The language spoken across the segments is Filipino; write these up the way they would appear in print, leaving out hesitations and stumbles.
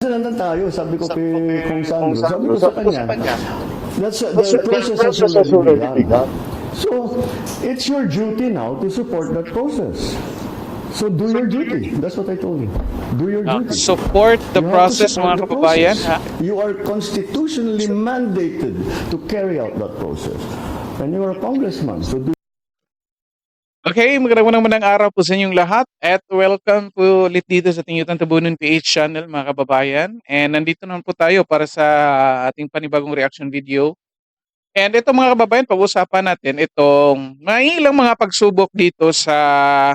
Nandun tayo, sabi ko kay Kung Sandro, sabi ko sa kanya, the process has already begun. So, it's your duty now to support that process. So do your duty. That's what I told you. Do your duty. Support the You have to process, support mga the kababayan. process. You are constitutionally mandated to carry out that process. And you are a congressman, so do. Okay, magandang araw po sa inyong lahat at welcome po ulit dito sa ating Yutan Tabunan PH channel, mga kababayan. And nandito naman po tayo para sa ating panibagong reaction video. And ito, mga kababayan, pag-usapan natin itong may ilang mga pagsubok dito sa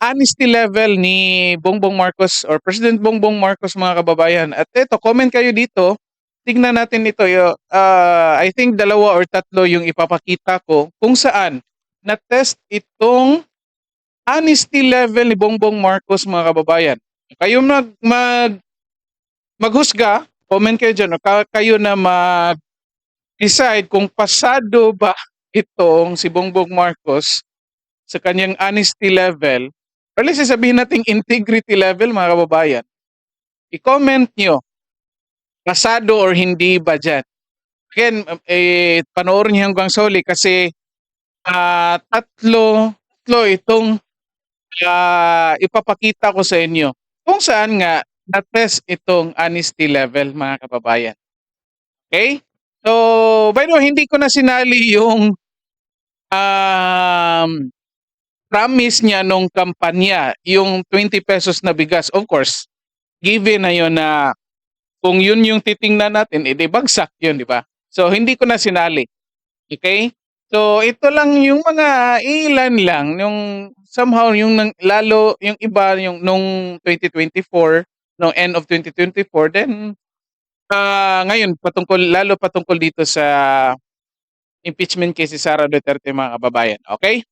honesty level ni Bongbong Marcos or President Bongbong Marcos, mga kababayan. At ito, comment kayo dito. Tignan natin ito. I think dalawa or tatlo yung ipapakita ko kung saan na-test itong honesty level ni Bongbong Marcos, mga kababayan. Kayo maghusga, comment kayo dyan, o kayo na mag-decide kung pasado ba itong si Bongbong Marcos sa kanyang honesty level, or let's say sabihin natin integrity level, mga kababayan. I-comment nyo, pasado or hindi ba dyan. Again, panoorin nyo hanggang soli kasi tatlo itong ipapakita ko sa inyo kung saan nga na-test itong honesty level, mga kababayan. Okay? So, by the way, hindi ko na sinali yung promise niya nung kampanya, yung 20 pesos na bigas. Of course, given na yun na kung yun yung titingnan natin, edi bagsak yun, di ba? So, hindi ko na sinali. Okay? So, ito lang yung mga ilan lang, yung somehow yung lalo yung iba yung nung 2024, no end of 2024, then ngayon lalo patungkol dito sa impeachment case si Sara Duterte, mga kababayan. Okay?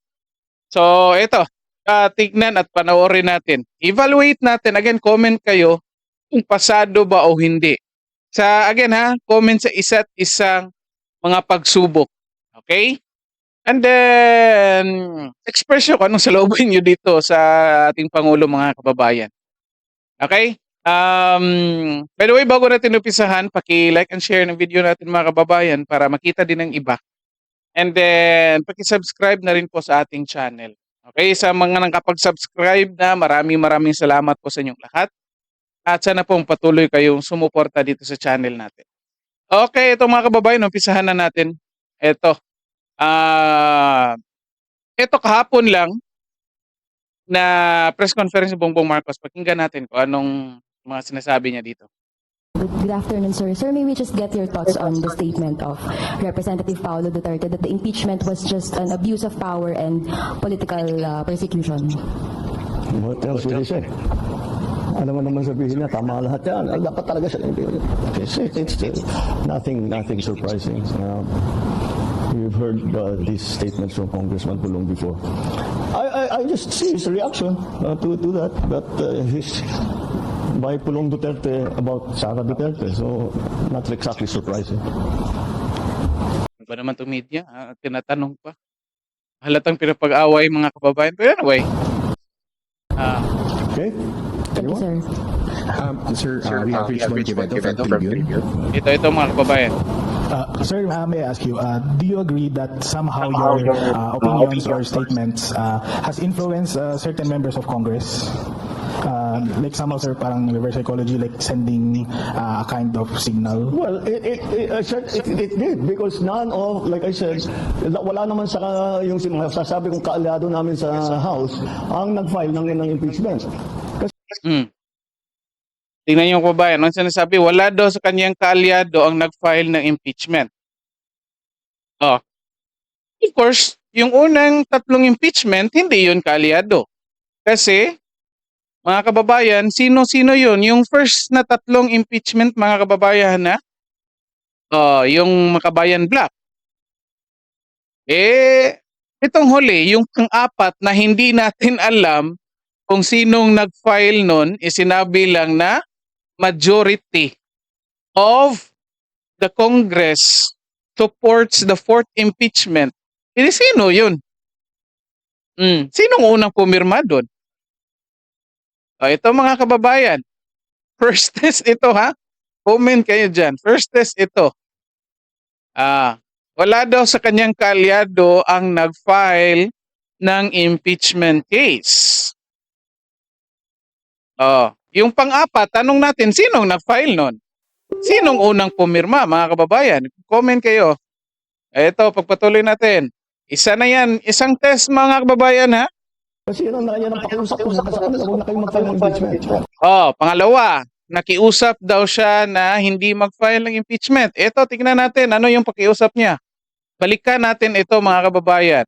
So, ito, tignan at panoorin natin. Evaluate natin, again, comment kayo kung pasado ba o hindi. Again comment sa isa't isang mga pagsubok. Okay? And then, express nyo kung anong saloobin nyo dito sa ating Pangulo, mga kababayan. Okay? By the way, bago natin umpisahan, paki-like and share ng video natin, mga kababayan, para makita din ng iba. And then, paki-subscribe na rin po sa ating channel. Okay? Sa mga nakapag-subscribe na, maraming salamat po sa inyong lahat. At sana pong patuloy kayong sumuporta dito sa channel natin. Okay, ito, mga kababayan, umpisahan na natin. Ito kahapon lang na press conference ni Bongbong Marcos. Pakinggan natin kung anong mga sinasabi niya dito. Good afternoon, sir. Sir, may we just get your thoughts on the statement of Representative Paulo Duterte that the impeachment was just an abuse of power and political persecution? What else would I say? Ano man naman sabihin niya, tama lahat yan. Dapat talaga siya. It's nothing surprising. We've heard these statements from Congressman Pulong before. I just see his reaction to that his by Pulong Duterte about Sara Duterte. So, not exactly surprising. Ano ba naman itong media? Tinatanong pa. Halatang pinapag-away, mga kababayan. Pero anyway. Okay? Thank you, sir. Sir, we have reached one event from Tribune. Ito mga kababayan. Sir, may I ask you, do you agree that somehow your opinions or statements has influenced certain members of Congress? Like somehow, sir, parang reverse psychology, like sending a kind of signal? Well, it did because none of, like I said, wala naman sa yung sasabi kong kaalyado namin sa House ang nag-file ng impeachment. Tingnan niyo, kababayan, ang sinasabi, wala daw sa kanyang kaalyado ang nag-file ng impeachment. Of course, yung unang tatlong impeachment, hindi yun kaalyado. Kasi, mga kababayan, sino-sino yun? Yung first na tatlong impeachment, mga kababayan, yung Makabayan Black. Itong huli, yung pang-apat na hindi natin alam kung sinong nag-file nun, sinabi lang na majority of the Congress supports the fourth impeachment. Sino yun? Sinong unang pumirma doon? Ito, mga kababayan. First test ito ha. Comment kayo dyan. First test ito. Wala daw sa kanyang kaalyado ang nag-file ng impeachment case. Yung pang-apat, tanong natin, sinong nag-file nun? Sinong unang pumirma, mga kababayan? Comment kayo. Ito, pagpatuloy natin. Isa na yan. Isang test, mga kababayan, ha? Kasi yun ang pakiusap ko sa kanila, huwag na kayong mag-file ng impeachment. Pangalawa, nakiusap daw siya na hindi mag-file ng impeachment. Ito, tingnan natin, ano yung pakiusap niya? Balikan natin ito, mga kababayan.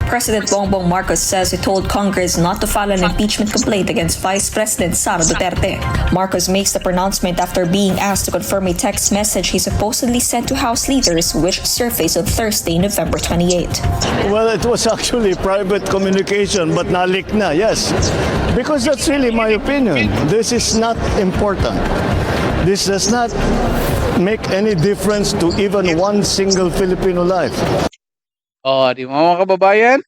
President Bongbong Marcos says he told Congress not to file an impeachment complaint against Vice President Sara Duterte. Marcos makes the pronouncement after being asked to confirm a text message he supposedly sent to House leaders, which surfaced on Thursday, November 28. Well, it was actually private communication, but nalik na, yes. Because that's really my opinion. This is not important. This does not make any difference to even one single Filipino life. Di ba, mga kababayan?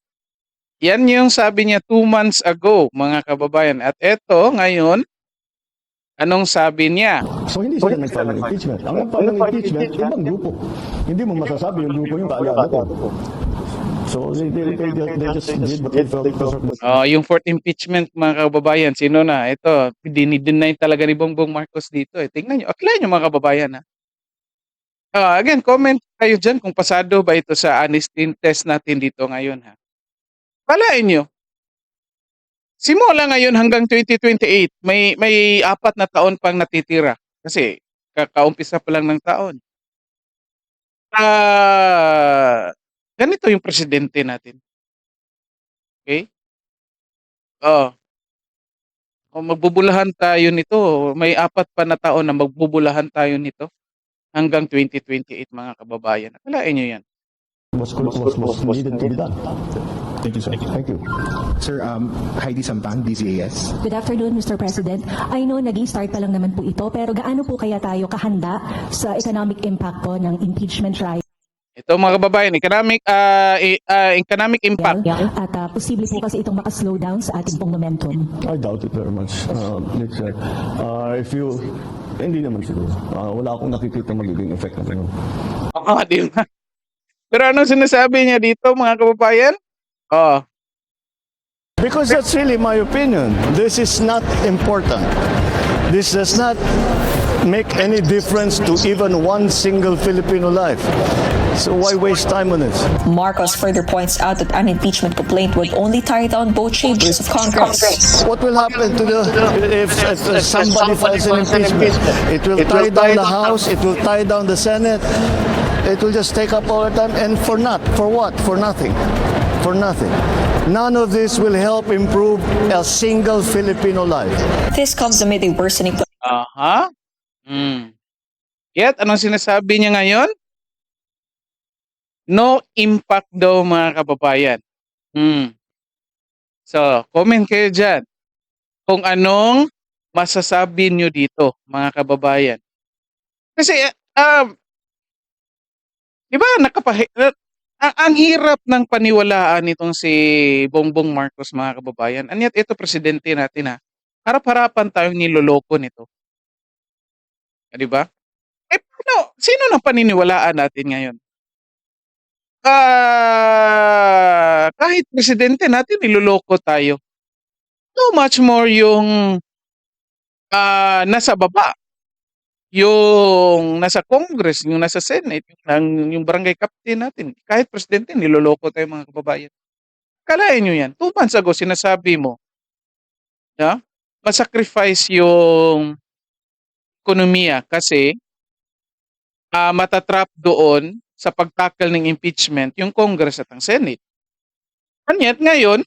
Yan yung sabi niya 2 months ago, mga kababayan. At eto, ngayon, anong sabi niya? So hindi sila nag-file ng impeachment. Ang nag-file ng impeachment, ibang grupo. Hindi mo masasabi yung grupo yung kaalyado ko. So they just did what they felt was Yung fourth impeachment, mga kababayan, sino na? Ito, dinideny talaga ni Bongbong Marcos dito. Tingnan nyo, apply nyo, mga kababayan, ha? Again, comment kayo dyan kung pasado ba ito sa honesty test natin dito ngayon, ha? Balain nyo. Simula ngayon hanggang 2028, may 4 na taon pang natitira. Kasi kakaumpisa pa lang ng taon. Ganito yung presidente natin. Okay? Magbubulahan tayo nito. May 4 pa na taon na magbubulahan tayo nito. Hanggang 2028, mga kababayan. Akalain nyo yan. was needed to be done. Thank you, sir. Thank you. Sir, Heidi Sampang, DZAS. Good afternoon, Mr. President. I know naging start pa lang naman po ito, pero gaano po kaya tayo kahanda sa economic impact po ng impeachment trial? Ito, mga kababayan, economic impact. At posible po kasi itong makaslow down sa ating pong momentum. I doubt it very much. Hindi naman siguro. Wala akong nakikita magiging effect na ganun. Di ba? Pero ano sinasabi niya dito, mga kababayan? Because that's really my opinion. This is not important. This does not make any difference to even one single Filipino life. So why waste time on this? Marcos further points out that an impeachment complaint would only tie down both chambers of Congress. What will happen to if somebody files an impeachment? It will tie down the House, it will tie down the Senate, it will just take up all the time, and for what? For nothing. For nothing. None of this will help improve a single Filipino life. This comes amid a worsening Yet, anong sinasabi niya ngayon? No impact daw, mga kababayan. So, comment kayo dyan kung anong masasabi nyo dito, mga kababayan. Kasi, di ba, ang hirap ng paniwalaan nitong si Bongbong Marcos, mga kababayan. And yet, ito, presidente natin, ha. Harap-harapan tayong niloloko nito. Di ba? Sino nang paniniwalaan natin ngayon? Kahit presidente natin, niloloko tayo. So much more yung nasa baba. Yung nasa Congress, yung nasa Senate, yung barangay captain natin. Kahit presidente, niloloko tayo, mga kababayan. Kalain nyo yan. 2 months ago, sinasabi mo, masacrifice yung ekonomiya kasi matatrap doon sa pagtakal ng impeachment yung Congress at ang Senate. Kanyat ngayon,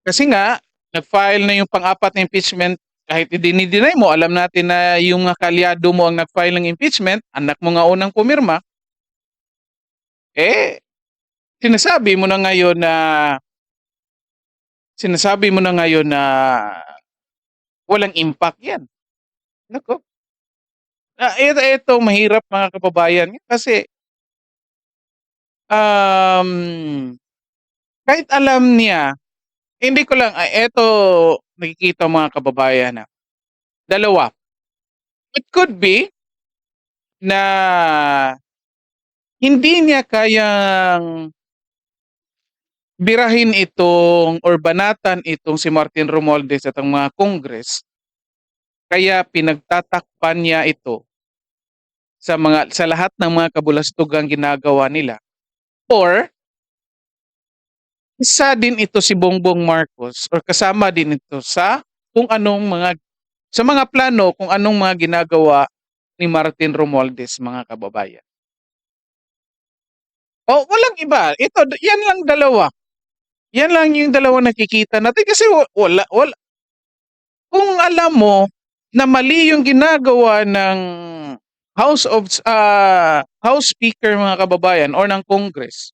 kasi nga, nag-file na yung pang-4 na impeachment, kahit i-deny mo, alam natin na yung kalyado mo ang nag-file ng impeachment, anak mo nga unang pumirma, sinasabi mo na ngayon na walang impact yan. Nako. Ito mahirap, mga kababayan, kasi kahit alam niya Hindi ko lang, eto, nakikita mga kababayan na, dalawa. It could be na hindi niya kayang birahin itong or banatan itong si Martin Romualdez at ang mga Congress, kaya pinagtatakpan niya ito sa lahat ng mga kabulastugang ginagawa nila. Or isa din ito si Bongbong Marcos or kasama din ito sa mga plano kung anong mga ginagawa ni Martin Romualdez, mga kababayan. O walang iba. Yan lang dalawa. Yan lang yung dalawa nakikita natin kasi wala. Kung alam mo na mali yung ginagawa ng House Speaker, mga kababayan, or ng Congress,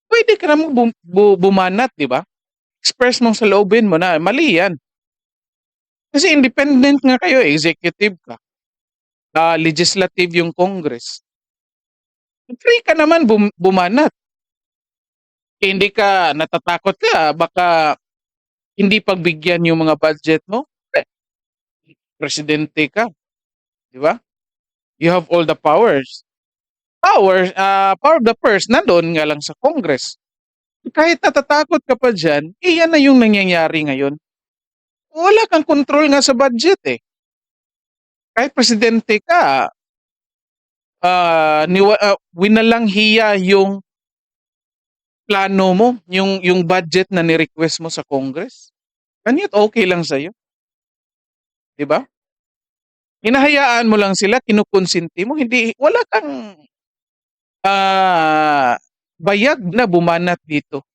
pwede ka namang bumanat, di ba? Express mong sa loobin mo na mali yan. Kasi independent nga kayo, executive ka. Legislative yung Congress. Free ka naman bumanat. Hindi ka natatakot ka, baka hindi pagbigyan yung mga budget mo. Presidente ka. Di ba? You have all the powers. Power of the purse, nandun nga lang sa Congress. Kahit natatakot ka pa dyan, yan na yung nangyayari ngayon. Wala kang control nga sa budget eh. Kahit presidente ka, winalang hiya yung plano mo, yung budget na ni-request mo sa Congress. Kanit okay lang sa'yo. Di ba? Hinahayaan mo lang sila, kinukonsinti mo, wala kang bayag na bumanat dito.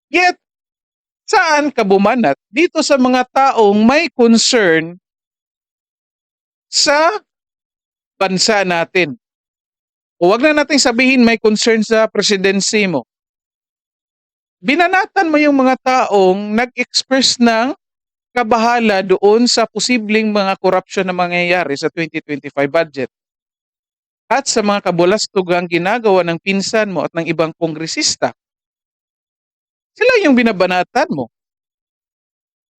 Yet, saan ka bumanat? Dito sa mga taong may concern sa bansa natin. O wag na natin sabihin may concern sa presidency mo. Binanatan mo yung mga taong nag-express ng kabahala doon sa posibleng mga corruption na mangyayari sa 2025 budget. At sa mga kabulastugang ginagawa ng pinsan mo at ng ibang kongresista. Sila yung binabanatan mo.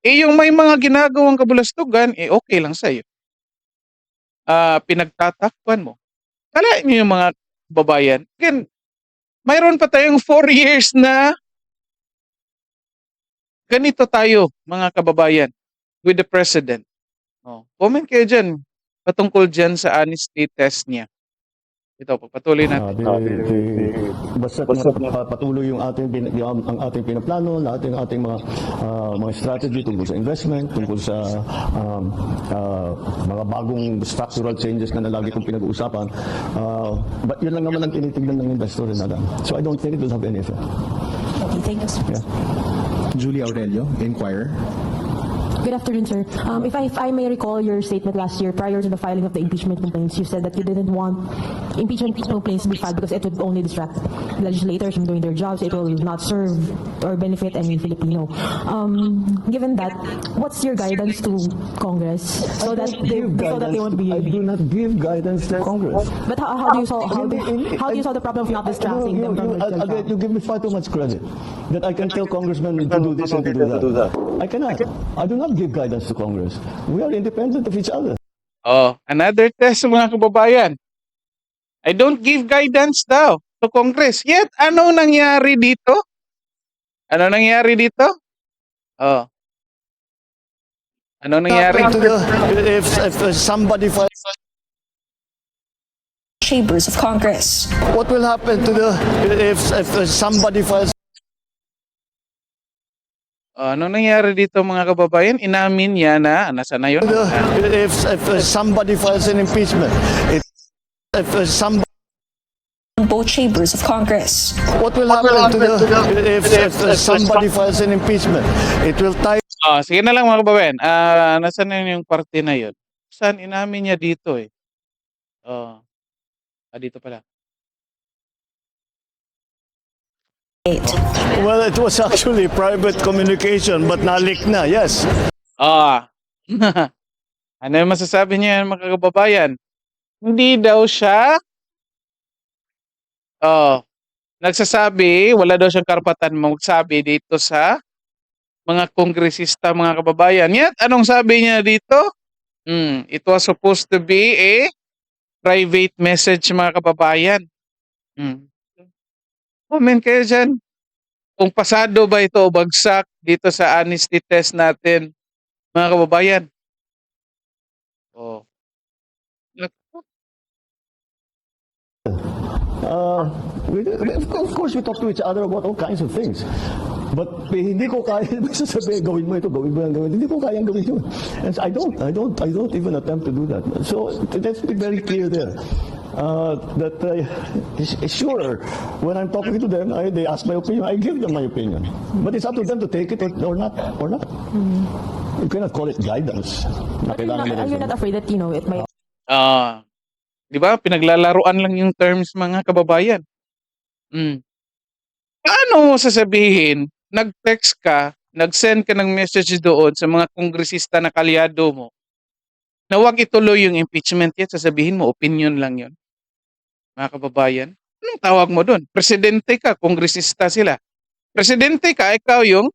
Yung may mga ginagawang kabulastugan, okay lang sa'yo. Pinagtatakpan mo. Kalain niyo yung mga babayan. Again, mayroon pa tayong 4 years na ganito tayo, mga kababayan, with the president. Comment kayo dyan, patungkol dyan sa honesty test niya. Ito, pagpatuloy natin. Basta patuloy yung ang ating pinaplano, ating mga strategy tungkol sa investment, tungkol sa mga bagong structural changes na lagi kong pinag-uusapan. But yun lang naman ang tinitignan ng investor rin natin. So I don't think it will have any effect. Okay, thank you, sir. Yeah. Julie Aurelio, Inquirer. Good afternoon, sir. If I may recall your statement last year, prior to the filing of the impeachment complaints, you said that you didn't want impeachment complaints to be filed because it would only distract legislators from doing their jobs. It will not serve or benefit any Filipino. Given that, what's your guidance to Congress so that they won't be? I do not give guidance to Congress. But how do you solve the problem of not distracting them from their Again, job? you give me far too much credit that I can tell congressmen to do this and to do that. I cannot. I do not give guidance to Congress. We are independent of each other. Another test, mga kababayan. I don't give guidance daw to Congress. Yet, ano nangyari dito? Ano nangyari dito? Ano nangyari? If somebody files, Chambers of Congress. what will happen to if somebody files? Ano nangyari dito, mga kababayan? Inamin niya na, nasa na yun? If somebody files an impeachment, if somebody, Both chambers of Congress. what will happen to if somebody files an impeachment? It will tie. Sige na lang, mga kababayan. Nasa na yun yung parte na yun? Saan inamin niya dito eh? Dito pala. Well, it was actually private communication, but nalik na. Yes. Ano yung masasabi niya, mga kababayan? Hindi daw siya nagsasabi, wala daw siyang karapatan magsabi dito sa mga kongresista, mga kababayan. Yet, anong sabi niya dito? It was supposed to be a private message, mga kababayan. Comment kayo dyan. Kung pasado ba ito o bagsak dito sa honesty test natin, mga kababayan. Oh. Of course, we talk to each other about all kinds of things. But hindi ko kaya sasabihin, gawin mo ito, gawin mo yan, gawin. Hindi ko kayang gawin yun. And I don't even attempt to do that. So let's be very clear there. That sure, when I'm talking to them, they ask my opinion, I give them my opinion. But it's up to them to take it or not. You cannot call it guidance. Na kailangan nila You're not afraid that, you know, it might Di ba? Pinaglalaruan lang yung terms, mga kababayan. Paano mo sasabihin, nag-text ka, nag-send ka ng message doon sa mga kongresista na kalyado mo, na huwag ituloy yung impeachment yan, sasabihin mo, opinion lang yon, mga kababayan. Anong tawag mo doon? Presidente ka, kongresista sila. Presidente ka, ikaw yung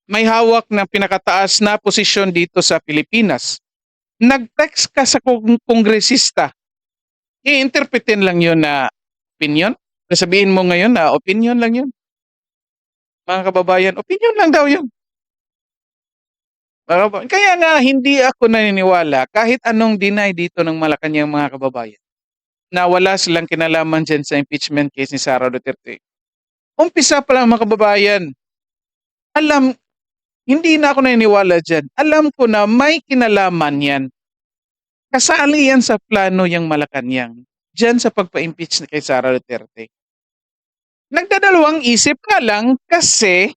may hawak na pinakataas na posisyon dito sa Pilipinas. Nag-text ka sa kongresista, i-interpretin lang yun na opinion. Sabihin mo ngayon na opinion lang yun. Mga kababayan, opinion lang daw yun. Kaya nga hindi ako naniniwala kahit anong deny dito ng Malacanang, mga kababayan, na wala silang kinalaman dyan sa impeachment case ni Sara Duterte. Umpisa pa lang, mga kababayan, hindi na ako naniniwala dyan. Alam ko na may kinalaman yan. Kasali yan sa plano yung Malacanang dyan sa pagpa-impeach kay Sara Duterte. Nagdadalawang isip ka lang kasi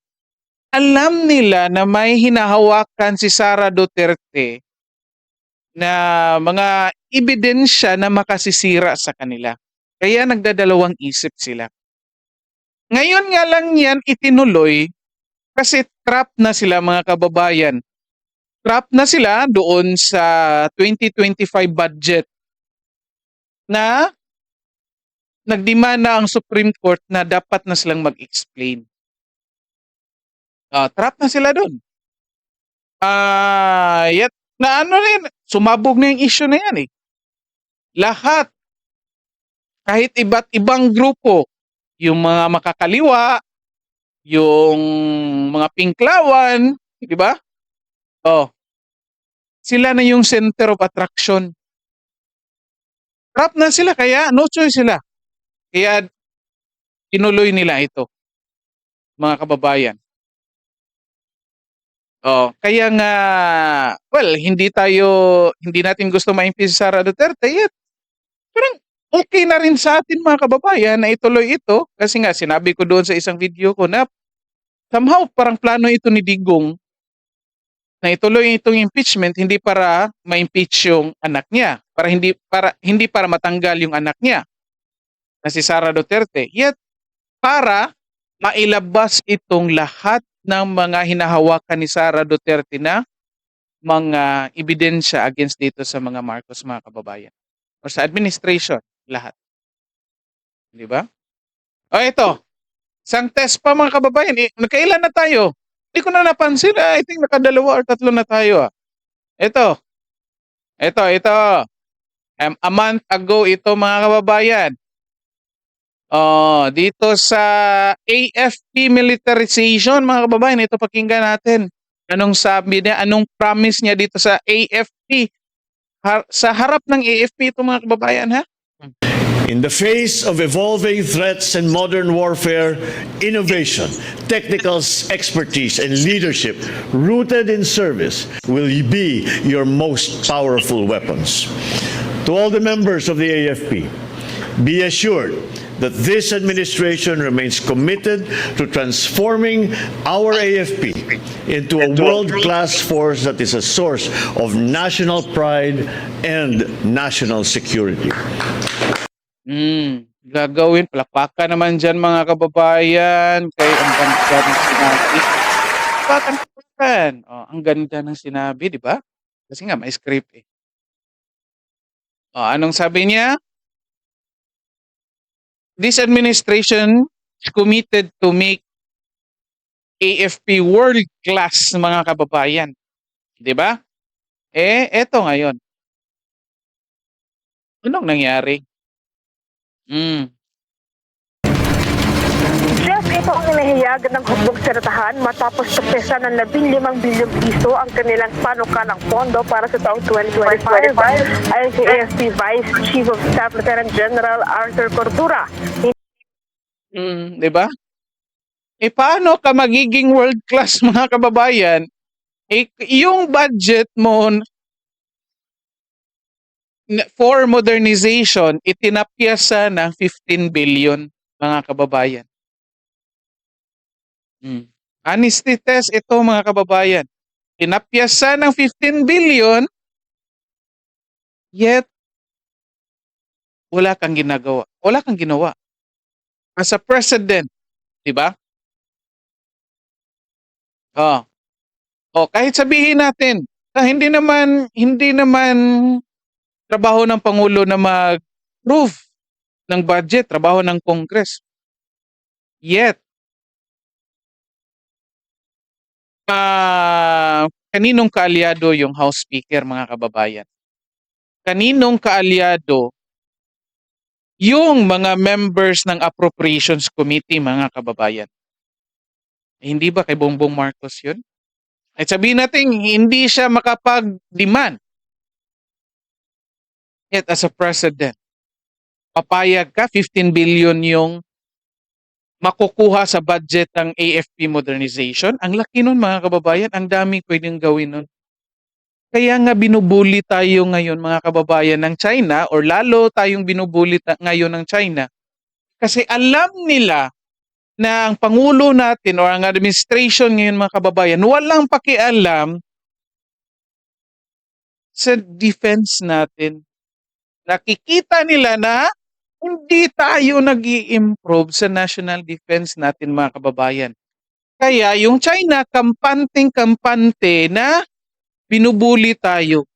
alam nila na may hinahawakan si Sara Duterte na mga ebidensya na makasisira sa kanila. Kaya nagdadalawang isip sila. Ngayon nga lang yan itinuloy kasi trap na sila, mga kababayan. Trap na sila doon sa 2025 budget na nagdemand na ang Supreme Court na dapat na silang mag-explain. Trap na sila doon. Sumabog na yung issue na yan eh. Lahat, kahit iba't ibang grupo, yung mga makakaliwa, yung mga pinklawan, di ba? Sila na yung center of attraction. Trap na sila, kaya no choice sila. Kaya tinuloy nila ito, mga kababayan. Kaya nga, hindi natin gusto ma-impeach si Sara Duterte yet. Parang okay na rin sa atin, mga kababayan, na ituloy ito. Kasi nga, sinabi ko doon sa isang video ko na somehow parang plano ito ni Digong na ituloy itong impeachment hindi para ma-impeach yung anak niya, hindi para matanggal yung anak niya na si Sara Duterte, yet para mailabas itong lahat ng mga hinahawakan ni Sara Duterte na mga ebidensya against dito sa mga Marcos, mga kababayan, o sa administration, lahat. Di ba? Ito, isang test pa, mga kababayan. Nagkailan na tayo? Hindi ko na napansin. I think nakadalawa or tatlo na tayo. Ito. A month ago ito, mga kababayan. Dito sa AFP militarization, mga kababayan, ito pakinggan natin. Anong sabi niya, anong promise niya dito sa AFP? Sa harap ng AFP ito, mga kababayan, ha? In the face of evolving threats and modern warfare, innovation, technical expertise, and leadership rooted in service will be your most powerful weapons. To all the members of the AFP, be assured that this administration remains committed to transforming our AFP into a world-class force that is a source of national pride and national security. Gagawin, palakpakan naman dyan, mga kababayan, kay ang ganda ng sinabi. Palakpakan. Ang ganda ng sinabi, di ba? Kasi nga, may script eh. Anong sabi niya? This administration is committed to make AFP world class mga kababayan. 'Di ba? Eto ngayon. Anong nangyari? Hmm. Jeff, ito ang hinahiyag ng hukbong senatahan matapos tuksesan ng 15 bilyong piso ang kanilang panukalang pondo para sa taong 2025 ayon kay AFP Vice Chief of Staff Lieutenant General Arthur Cordura. 'Di ba? Paano ka magiging world class mga kababayan? Yung budget mo for modernization itinapyasa ng 15 billion mga kababayan. Honesty test ito mga kababayan. Tinapyasa ng 15 billion yet wala kang ginagawa. Wala kang ginawa. As a president, 'di ba? Kahit sabihin natin na hindi naman trabaho ng pangulo na mag-approve ng budget, trabaho ng Congress. Yet kaninong kaalyado yung House Speaker mga kababayan? Kaninong kaalyado yung mga members ng Appropriations Committee mga kababayan? Hindi ba kay Bongbong Marcos yun? At sabihin natin, hindi siya makapag-demand. Yet as a president, papayag ka, 15 billion yung makukuha sa budget ng AFP modernization. Ang laki nun mga kababayan, ang daming pwedeng gawin nun. Kaya nga binubuli tayo ngayon mga kababayan ng China or lalo tayong binubuli ngayon ng China kasi alam nila na ang Pangulo natin o ang administration ngayon mga kababayan, walang pakialam sa defense natin. Nakikita nila na hindi tayo nag-i-improve sa national defense natin mga kababayan. Kaya yung China, kampanteng-kampante na binubuli tayo.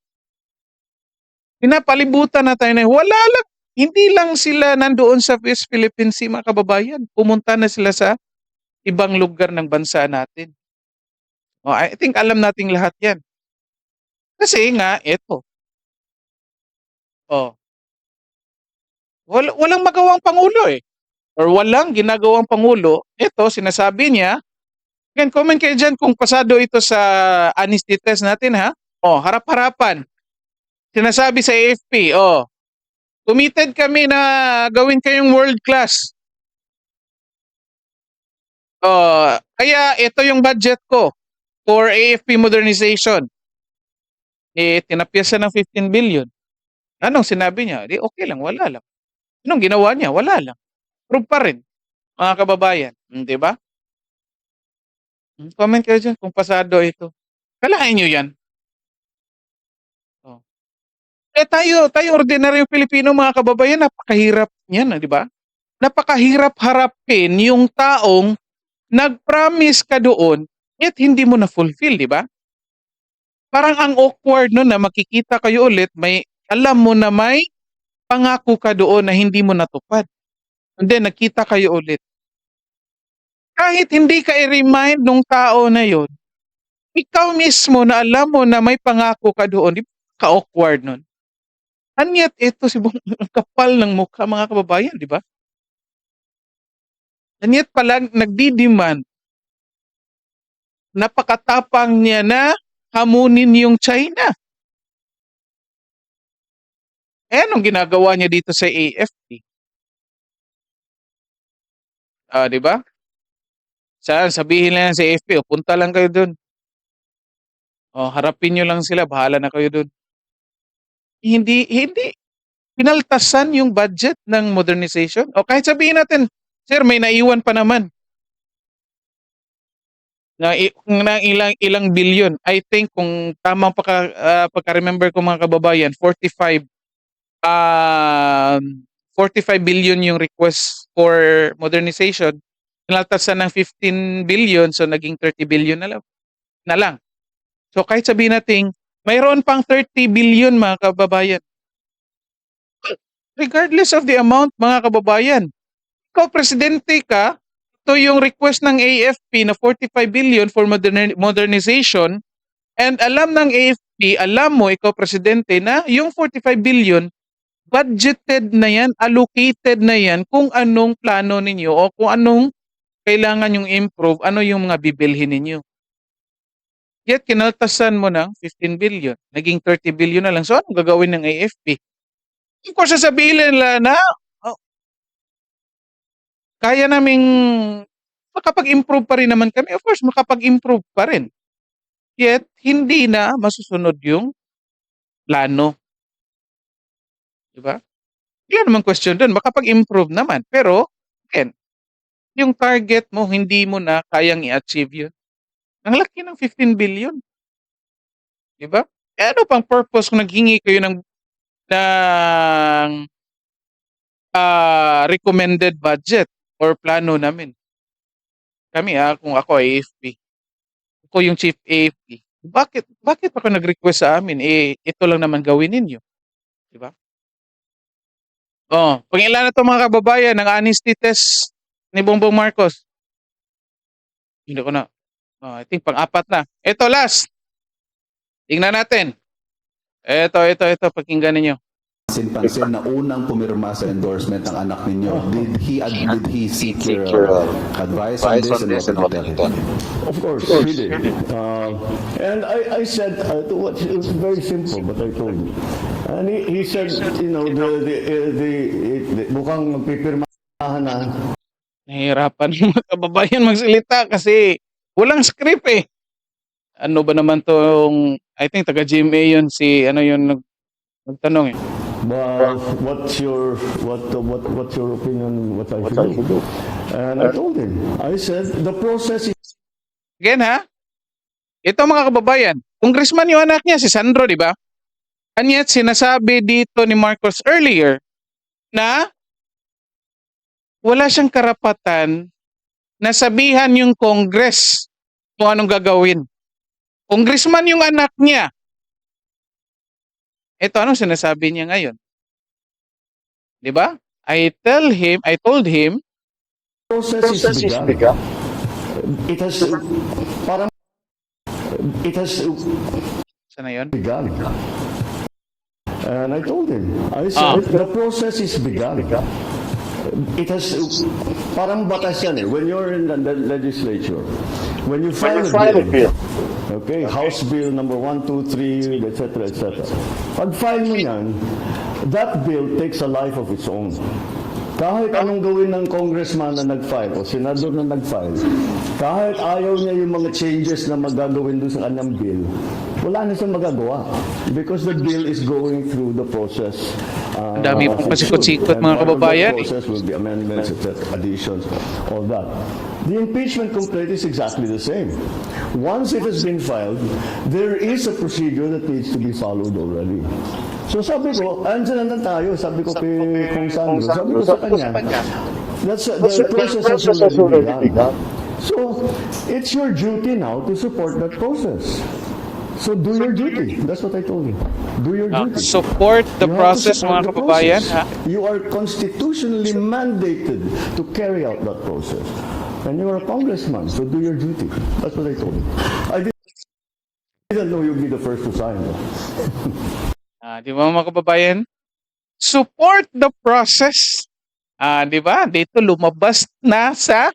Pinapalibutan na tayo na wala lang. Hindi lang sila nandoon sa West Philippine Sea mga kababayan. Pumunta na sila sa ibang lugar ng bansa natin. I think alam nating lahat yan. Kasi nga, eto. Walang magawang Pangulo eh. Or walang ginagawang Pangulo. Eto, sinasabi niya. Again, comment kayo dyan kung pasado ito sa honesty test natin ha. Harap-harapan. Sinasabi sa AFP, committed kami na gawin kayong world class. Kaya ito yung budget ko for AFP modernization. Tinapyasa ng 15 billion. Anong sinabi niya? Okay lang, wala lang. Anong ginawa niya? Wala lang. Prove pa rin, mga kababayan. Di ba? Comment kayo dyan kung pasado ito. Kalahin nyo yan. Tayo ordinaryong Pilipino mga kababayan, napakahirap niyan, di ba? Napakahirap harapin yung taong nag-promise ka doon yet hindi mo na-fulfill, di ba? Parang ang awkward no na makikita kayo ulit, alam mo na may pangako ka doon na hindi mo natupad. And then nakita kayo ulit. Kahit hindi ka i-remind ng tao na yon, ikaw mismo na alam mo na may pangako ka doon, di ba ka-awkward nun? And yet, ito si ang kapal ng mukha mga kababayan, di ba? And yet pala, nagdi-demand. Napakatapang niya na hamunin yung China. Anong ginagawa niya dito sa AFP? Di ba? Sabihin lang sa AFP, punta lang kayo dun. Harapin nyo lang sila, bahala na kayo dun. Hindi pinaltasan yung budget ng modernization. Kahit sabihin natin, sir, may naiwan pa naman. Na ilang billion. I think kung tamang pagka-remember ko mga kababayan, 45 billion yung request for modernization. Pinaltasan ng 15 billion, so naging 30 billion na lang. So kahit sabihin natin, mayroon pang 30 billion mga kababayan. Regardless of the amount mga kababayan, ikaw presidente ka, ito yung request ng AFP na 45 billion for modernization, and alam ng AFP, alam mo, ikaw presidente, na yung 45 billion, budgeted na yan, allocated na yan kung anong plano ninyo o kung anong kailangan yung improve, ano yung mga bibilhin ninyo. Yet, kinaltasan mo ng 15 billion. Naging 30 billion na lang. So, anong gagawin ng AFP? Of course, sasabihin nila na kaya naming makapag-improve pa rin naman kami. Of course, makapag-improve pa rin. Yet, hindi na masusunod yung plano. Diba? Wala namang question doon. Makapag-improve naman. Pero, again, yung target mo, hindi mo na kayang i-achieve yun. Ang laki ng 15 billion. Diba? Eh, ano pang purpose kung naghingi kayo ng recommended budget or plano namin? Kami kung ako ay AFP. Ako yung chief AFP. Bakit ako nag-request sa amin? Ito lang naman gawin ninyo. Diba? Pangilan na ito mga kababayan ng honesty test ni Bongbong Marcos. Hindi ko na. I think pang-apat na. Ito last. Tingnan natin. Ito. Pakinggan ninyo. Pansin na unang pumirma sa endorsement ng anak ninyo. Did he seek your advice on this and what did you tell him? Of course, he did. And I said, it was very simple, but I told him. And he said, you know, mukhang magpipirmahan na. Nahihirapan yung mga kababayan magsalita kasi walang script eh. Ano ba naman tong, I think taga GMA yun, nagtanong eh. But what's your opinion? What I should do? And I told him. I said the process is. Again ito mga kababayan, congressman yung anak niya, si Sandro, di ba? And yet, sinasabi dito ni Marcos earlier na wala siyang karapatan na sabihan yung Congress kung anong gagawin. Congressman yung anak niya. Ito, anong sinasabi niya ngayon? Di ba? I told him, Process is begun. It has sana yun? begun. And I told him, I said, the process is begun. It has, parang batas yan eh. When you're in the legislature, when you file a bill, okay, House Bill number 1, 2, 3, etc. Pag file mo yan, that bill takes a life of its own. Kahit anong gawin ng congressman na nag-file o senador na nag-file, kahit ayaw niya yung mga changes na magagawin doon sa kanyang bill, wala na siyang magagawa. Because the bill is going through the process. Ang dami pong pasikot-sikot mga kababayan. The process will be amendments, additions, all that. The impeachment complaint is exactly the same. Once it has been filed, there is a procedure that needs to be followed already. So sabi ko, andyan na tayo, sabi ko kay Kung Sandro, sabi ko sa kanya, the process has already begun. So, it's your duty now to support that process. So do your duty. That's what I told you. Do your duty. Support the You have to process support mga the kababayan. process. You are constitutionally mandated to carry out that process. And you are a congressman, so do your duty. That's what I told you. I didn't know you'd be the first to sign. Di ba mga kababayan? Support the process. Di ba? Dito lumabas na sa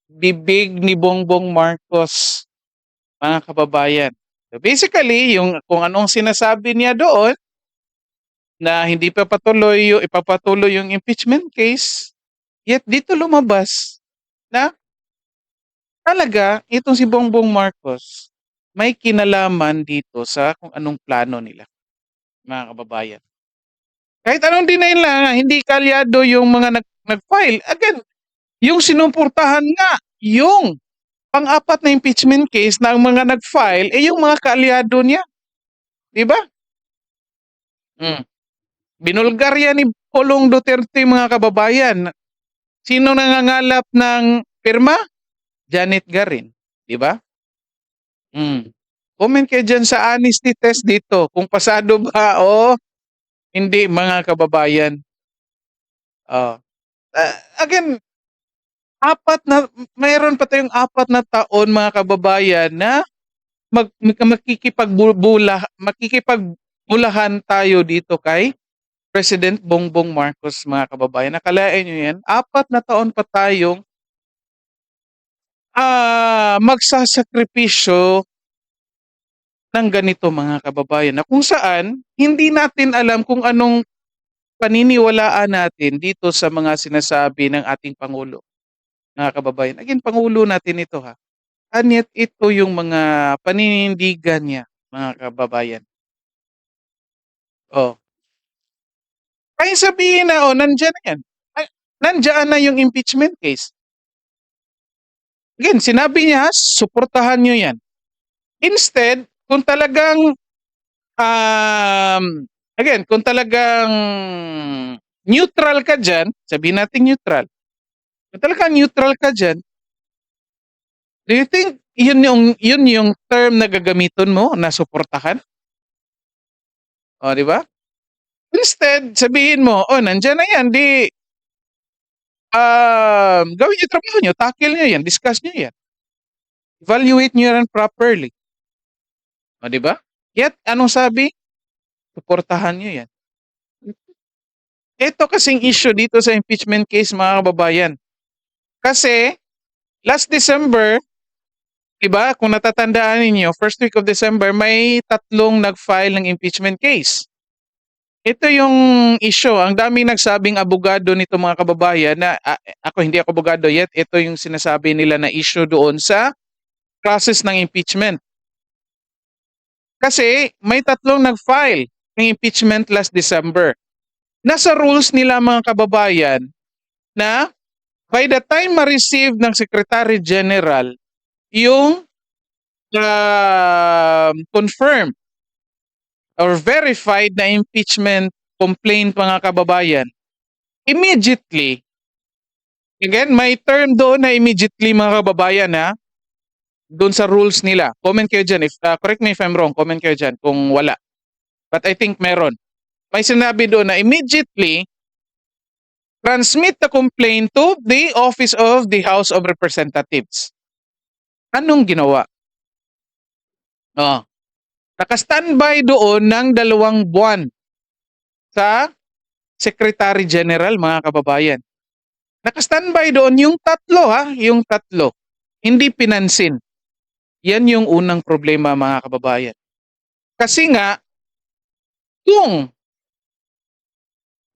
bibig ni Bongbong Marcos, mga kababayan. So basically, kung anong sinasabi niya doon, na hindi pa ipapatuloy yung impeachment case, yet dito lumabas na talaga itong si Bongbong Marcos may kinalaman dito sa kung anong plano nila, mga kababayan. Kahit anong deny lang, hindi kalyado yung mga nag-file. Again, yung sinuportahan nga, yung pang-apat na impeachment case na ang mga nag-file, yung mga kaalyado niya. Diba? Binulgarya ni Pulong Duterte, mga kababayan. Sino nangangalap ng pirma? Janet Garin. Diba? Comment kayo dyan sa honesty test dito. Kung pasado ba o hindi, mga kababayan. Again, mayroon pa tayong 4 na taon mga kababayan na makikipagbulahan tayo dito kay President Bongbong Marcos mga kababayan. Nakalain nyo yan, 4 na taon pa tayong magsasakripisyo ng ganito mga kababayan, na kung saan hindi natin alam kung anong paniniwalaan natin dito sa mga sinasabi ng ating Pangulo. Mga kababayan, again, Pangulo natin ito ha. And yet, ito yung mga paninindigan niya, mga kababayan. Oh. Kaya sabihin na, nandyan na yan. Nandyan na yung impeachment case. Again, sinabi niya, suportahan nyo yan. Instead, kung talagang neutral ka dyan, sabihin natin neutral. Kung talagang neutral ka dyan, do you think yun yung term na gagamiton mo na suportahan? O, di ba? Instead, sabihin mo, nandyan na yan, gawin yung trabaho nyo, tackle nyo yan, discuss nyo yan. Evaluate nyo yan properly. O, di ba? Yet, anong sabi? Suportahan nyo yan. Ito kasing issue dito sa impeachment case, mga kababayan. Kasi, last December, diba, kung natatandaan ninyo, first week of December, may 3 nag-file ng impeachment case. Ito yung issue. Ang daming nagsabing abogado nito mga kababayan na hindi ako abogado yet. Ito yung sinasabi nila na issue doon sa process ng impeachment. Kasi may 3 nag-file ng impeachment last December. Nasa rules nila mga kababayan na by the time ma-receive ng Secretary General yung confirmed or verified na impeachment complaint mga kababayan, immediately, again, may term doon na immediately mga kababayan doon sa rules nila. Comment kayo dyan. Correct me if I'm wrong, comment kayo dyan kung wala. But I think meron. May sinabi doon na immediately transmit the complaint to the Office of the House of Representatives. Anong ginawa? Naka-standby doon ng 2 buwan sa Secretary General, mga kababayan. Naka-standby doon yung 3, yung 3. Hindi pinansin. Yan yung unang problema, mga kababayan. Kasi nga, kung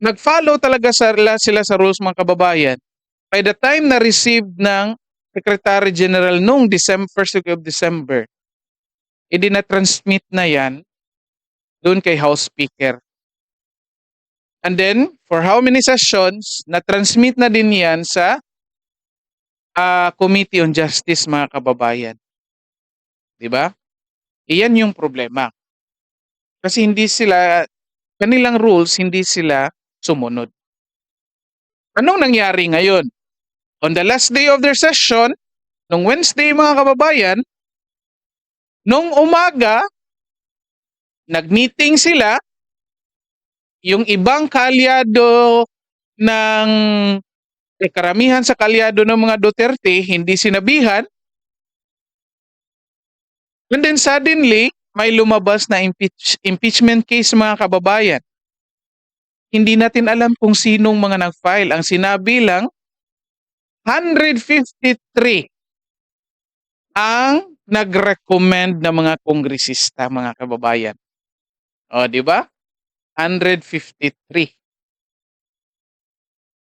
nag-follow talaga sila sa rules, mga kababayan, by the time na receive ng Secretary General noong first week of December, na-transmit na yan doon kay House Speaker. And then, for how many sessions, na-transmit na din yan sa Committee on Justice, mga kababayan. Diba? Iyan yung problema. Kasi kanilang rules, hindi sila sumunod. Anong nangyari ngayon? On the last day of their session, nung Wednesday, mga kababayan, nung umaga, nag-meeting sila, yung ibang kalyado karamihan sa kalyado ng mga Duterte, hindi sinabihan. And then suddenly, may lumabas na impeachment case, mga kababayan. Hindi natin alam kung sinong mga nag-file. Ang sinabi lang, 153 ang nag-recommend na mga kongresista, mga kababayan. O, di ba? 153.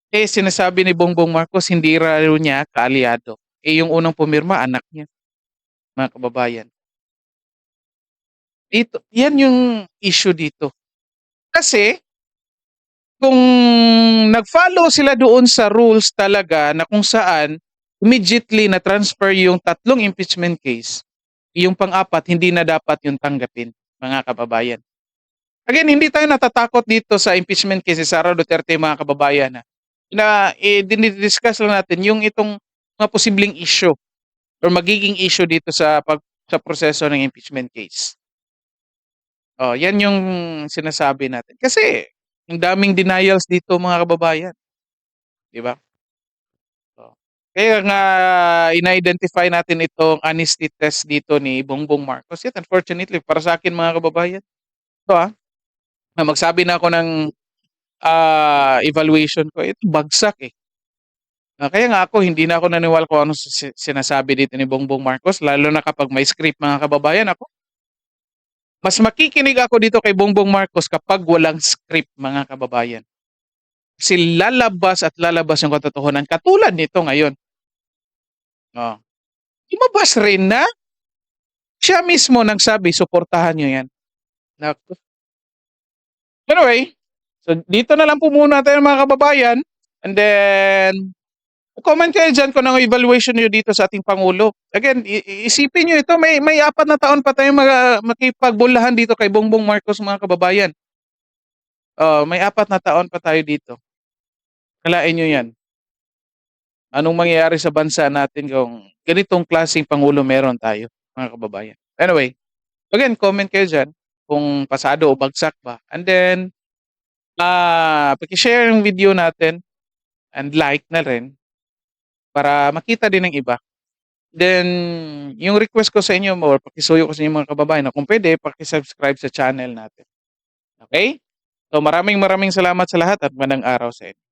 Sinasabi ni Bongbong Marcos, hindi raw niya kaalyado. Yung unang pumirma, anak niya, mga kababayan. Yan yung issue dito. Kasi, kung nag-follow sila doon sa rules talaga na kung saan immediately na transfer yung 3 impeachment case, yung pang-4 hindi na dapat yung tanggapin, mga kababayan. Again, hindi tayo natatakot dito sa impeachment case si Sara Duterte, mga kababayan, na dinidiscuss lang natin yung itong mga posibleng issue or magiging issue dito sa proseso ng impeachment case. Yan yung sinasabi natin. Kasi ang daming denials dito, mga kababayan. Di ba? Kaya nga ina-identify natin itong honesty test dito ni Bongbong Marcos. Yet unfortunately, para sa akin mga kababayan, ito na magsabi na ako ng evaluation ko, ito bagsak eh. Kaya nga ako, hindi na ako naniwala kung ano sinasabi dito ni Bongbong Marcos, lalo na kapag may script mga kababayan ako. Mas makikinig ako dito kay Bongbong Marcos kapag walang script mga kababayan. Kasi lalabas at lalabas yung katotohanan. Katulad nito ngayon. Lumabas rin na siya mismo nagsabi, suportahan nyo yan. Anyway, so dito na lang po muna tayo mga kababayan. And then, comment kayo dyan kung ano evaluation nyo dito sa ating Pangulo. Again, isipin nyo ito, may 4 na taon pa tayo makipagbulahan dito kay Bongbong Marcos mga kababayan. May 4 na taon pa tayo dito. Kalain nyo yan. Anong mangyayari sa bansa natin kung ganitong klaseng Pangulo meron tayo, mga kababayan. Anyway, again, comment kayo dyan kung pasado o bagsak ba. And then, pakishare yung video natin and like na rin para makita din ng iba. Then, yung request ko sa inyo or pakisuyo ko sa inyo mga kababayan na kung pwede, pakisubscribe sa channel natin. Okay? So maraming salamat sa lahat at magandang araw sa inyo.